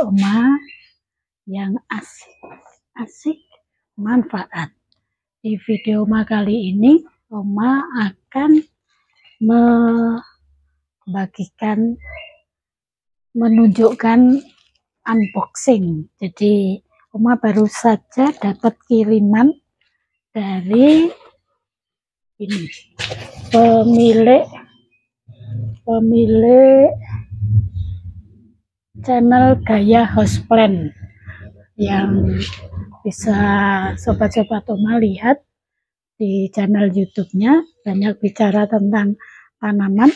Oma yang asik manfaat. Di video Oma kali ini Oma akan menunjukkan unboxing. Jadi Oma baru saja dapat kiriman dari ini pemilik channel Gaya Houseplant, yang bisa sobat-sobat Oma lihat di channel YouTube-nya, banyak bicara tentang tanaman.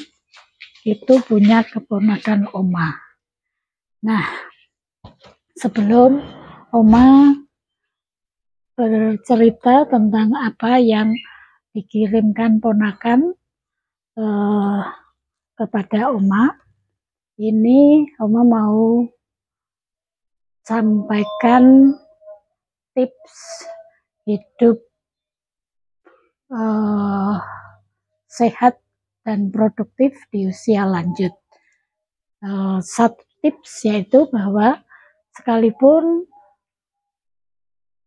Itu punya keponakan Oma. Nah, sebelum Oma bercerita tentang apa yang dikirimkan ponakan kepada Oma, ini Oma mau sampaikan tips hidup sehat dan produktif di usia lanjut. Satu tips yaitu bahwa sekalipun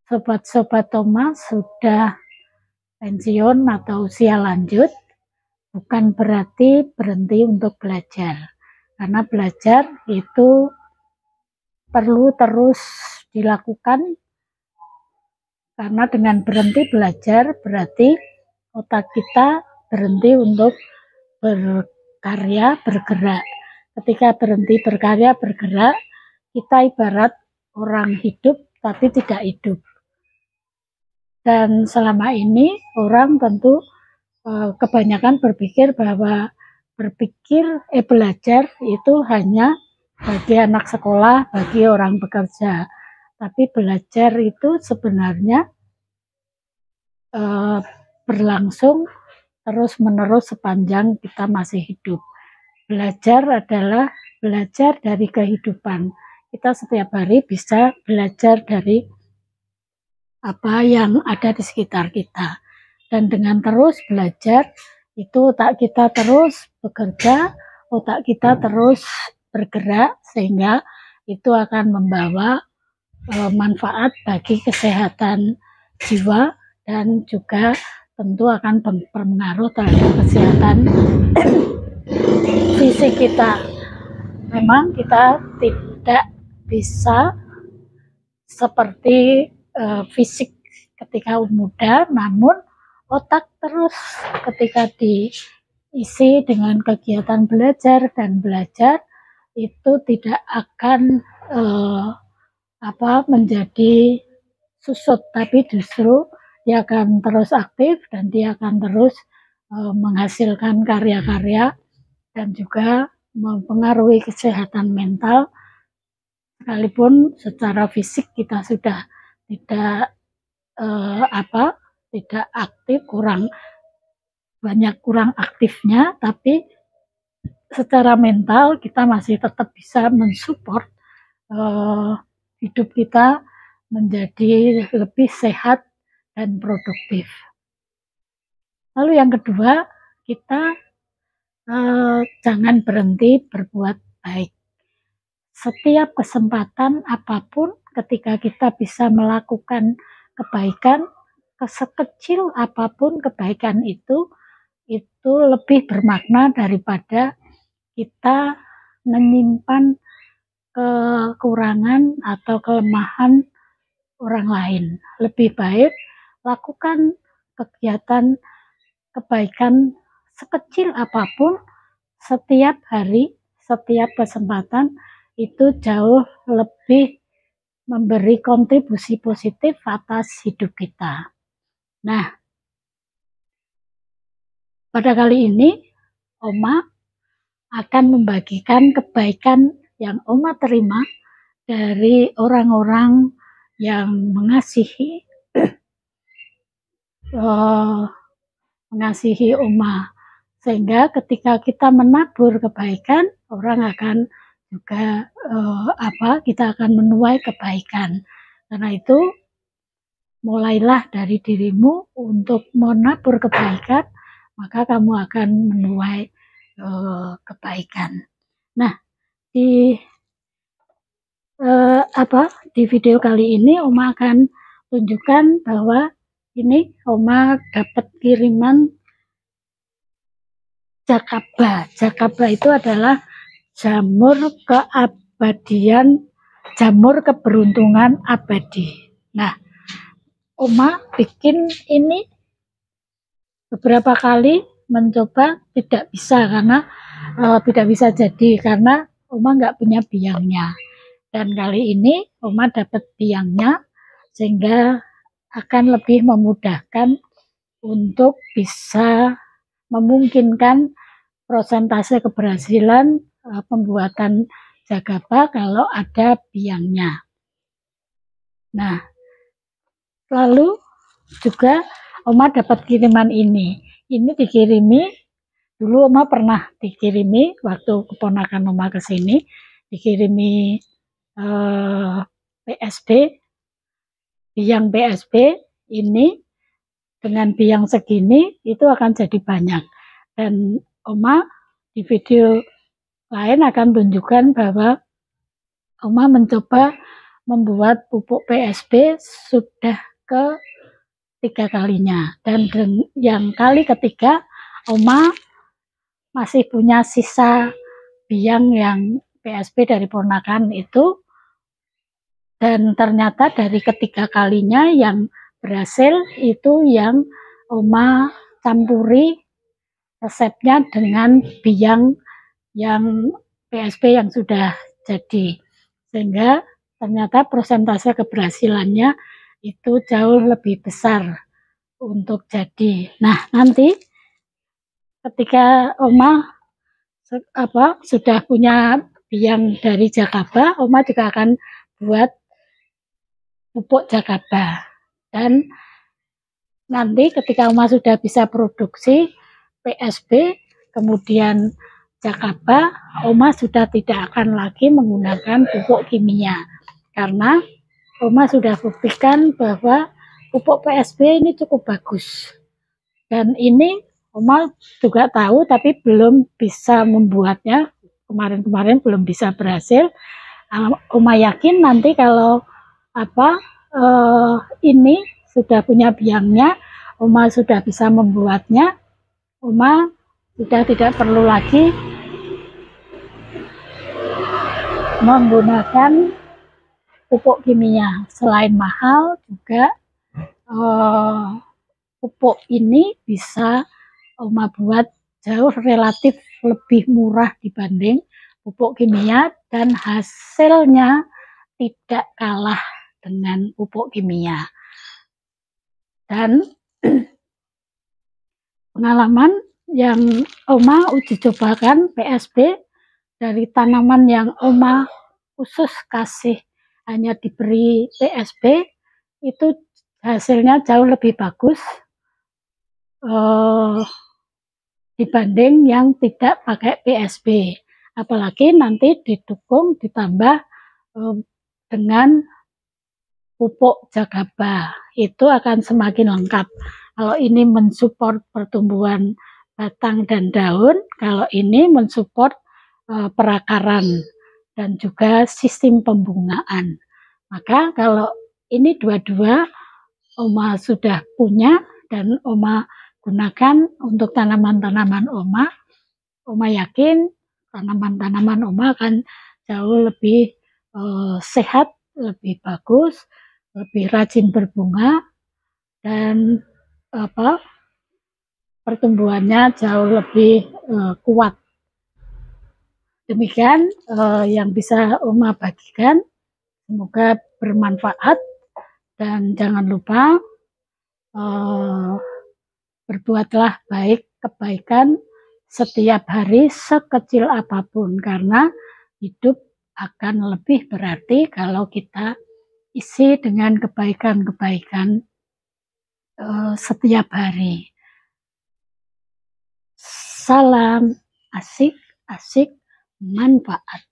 sobat-sobat Oma sudah pensiun atau usia lanjut, bukan berarti berhenti untuk belajar, karena belajar itu perlu terus dilakukan, karena dengan berhenti belajar berarti otak kita berhenti untuk berkarya, bergerak. Ketika berhenti berkarya, bergerak, kita ibarat orang hidup tapi tidak hidup. Dan selama ini orang tentu kebanyakan berpikir bahwa belajar itu hanya bagi anak sekolah, bagi orang bekerja. Tapi belajar itu sebenarnya berlangsung terus-menerus sepanjang kita masih hidup. Belajar adalah belajar dari kehidupan. Kita setiap hari bisa belajar dari apa yang ada di sekitar kita. Dan dengan terus belajar, itu otak kita terus bekerja, otak kita terus bergerak, sehingga itu akan membawa manfaat bagi kesehatan jiwa, dan juga tentu akan berpengaruh terhadap kesehatan fisik kita. Memang kita tidak bisa seperti fisik ketika muda, namun otak terus ketika diisi dengan kegiatan belajar dan belajar itu tidak akan menjadi susut, tapi justru dia akan terus aktif dan dia akan terus menghasilkan karya-karya dan juga mempengaruhi kesehatan mental. Sekalipun secara fisik kita sudah tidak aktif, kurang aktifnya, tapi secara mental kita masih tetap bisa mensupport hidup kita menjadi lebih sehat dan produktif. Lalu yang kedua, kita jangan berhenti berbuat baik. Setiap kesempatan apapun, ketika kita bisa melakukan kebaikan, sekecil apapun kebaikan itu lebih bermakna daripada kita menyimpan kekurangan atau kelemahan orang lain. Lebih baik lakukan kegiatan kebaikan sekecil apapun setiap hari, setiap kesempatan, itu jauh lebih memberi kontribusi positif atas hidup kita. Nah, pada kali ini Oma akan membagikan kebaikan yang Oma terima dari orang-orang yang mengasihi Oma, sehingga ketika kita menabur kebaikan, orang akan juga kita akan menuai kebaikan. Karena itu mulailah dari dirimu untuk menabur kebaikan, maka kamu akan menuai kebaikan. Nah, di di video kali ini Oma akan tunjukkan bahwa ini Oma dapat kiriman Jakaba. Jakaba itu adalah jamur keabadian, jamur keberuntungan abadi. Nah, Oma bikin ini beberapa kali mencoba tidak bisa karena tidak bisa jadi karena Oma nggak punya biangnya. Dan kali ini Oma dapat biangnya sehingga akan lebih memudahkan untuk bisa memungkinkan prosentase keberhasilan pembuatan Jakaba kalau ada biangnya. Nah, lalu juga Oma dapat kiriman ini. Ini dikirimi, dulu Oma pernah dikirimi waktu keponakan Oma ke sini, dikirimi PSB, biang PSB ini dengan biang segini itu akan jadi banyak. Dan Oma di video lain akan tunjukkan bahwa Oma mencoba membuat pupuk PSB sudah ke 3 kalinya. Dan yang kali ketiga Oma masih punya sisa biang yang PSB dari ponakan itu. Dan ternyata dari ketiga kalinya yang berhasil itu yang Oma campuri resepnya dengan biang yang PSB yang sudah jadi. Sehingga ternyata persentase keberhasilannya itu jauh lebih besar untuk jadi. Nah, nanti ketika Oma sudah punya biang dari Jakaba, Oma juga akan buat pupuk Jakaba. Dan nanti ketika Oma sudah bisa produksi PSB kemudian Jakaba, Oma sudah tidak akan lagi menggunakan pupuk kimia karena Oma sudah buktikan bahwa pupuk PSB ini cukup bagus. Dan ini Oma juga tahu tapi belum bisa membuatnya, kemarin-kemarin belum bisa berhasil. Oma yakin nanti kalau ini sudah punya biangnya, Oma sudah bisa membuatnya, Oma sudah tidak perlu lagi menggunakan pupuk kimia. Selain mahal juga pupuk ini bisa Oma buat jauh relatif lebih murah dibanding pupuk kimia dan hasilnya tidak kalah dengan pupuk kimia. Dan pengalaman yang Oma uji cobakan PSB dari tanaman yang Oma khusus kasih hanya diberi PSB itu hasilnya jauh lebih bagus dibanding yang tidak pakai PSB. Apalagi nanti didukung ditambah dengan pupuk Jakaba, itu akan semakin lengkap. Kalau ini mensupport pertumbuhan batang dan daun, kalau ini mensupport perakaran dan juga sistem pembungaan. Maka kalau ini dua-dua Oma sudah punya dan Oma gunakan untuk tanaman-tanaman Oma, Oma yakin tanaman-tanaman Oma akan jauh lebih sehat, lebih bagus, lebih rajin berbunga, dan pertumbuhannya jauh lebih kuat. Demikian yang bisa Oma bagikan, semoga bermanfaat dan jangan lupa berbuatlah baik kebaikan setiap hari sekecil apapun karena hidup akan lebih berarti kalau kita isi dengan kebaikan-kebaikan setiap hari. Salam asik-asik manfaat.